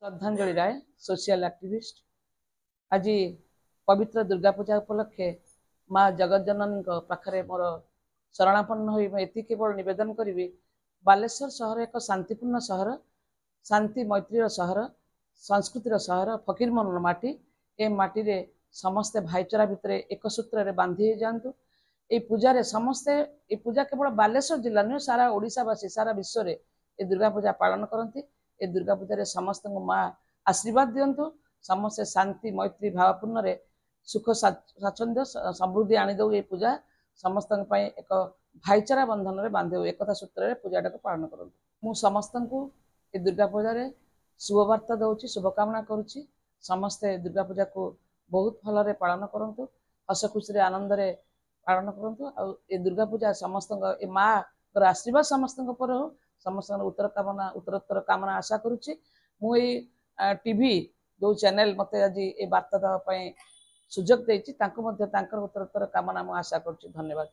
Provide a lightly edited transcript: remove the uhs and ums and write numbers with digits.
श्रद्धांजलि राय social activist आज पवित्र दुर्गा पूजा उपलक्षे माँ जगज्जननी पाखरे मोर शरणापन्न हो केवल निवेदन करी बालेश्वर सहर एक शांतिपूर्ण सहर शांति मैत्री सहर संस्कृतिर सहर फकीरमोहन माटी ए माटी रे समस्ते भाईचारा भितर एक सूत्र बांधी जातु ये पूजा समस्ते ये पूजा केवल बालेश्वर जिला नुह सारा ओडिशावासी सारा विश्व में ये दुर्गा पूजा पालन करती ए दुर्गा पूजा समस्त माँ आशीर्वाद दिंतु समस्ते शांति मैत्री भावपूर्ण रे सुख स्वाच्छंद्य समृद्धि आनीदे ये पूजा समस्त एक भाईचारा बंधन में बांधे एकता सूत्र पूजाटा को पालन करूँ मु समस्त ये दुर्गा पूजा शुभवार्ता दूसरी शुभकामना करुच्ची समस्ते दुर्गा पूजा को बहुत भल पालन करूँ हस खुशी आनंद पालन करूँ आ दुर्गा पूजा समस्त माँ आशीर्वाद समस्त पर हो समस्त उत्तरोत्तर कामना आशा करुच्ची मुई टीवी जो चैनल मत आज ये वार्ता देवाई सुजोग देती उत्तरोत्तर कामना मुझे आशा करुच्ची। धन्यवाद।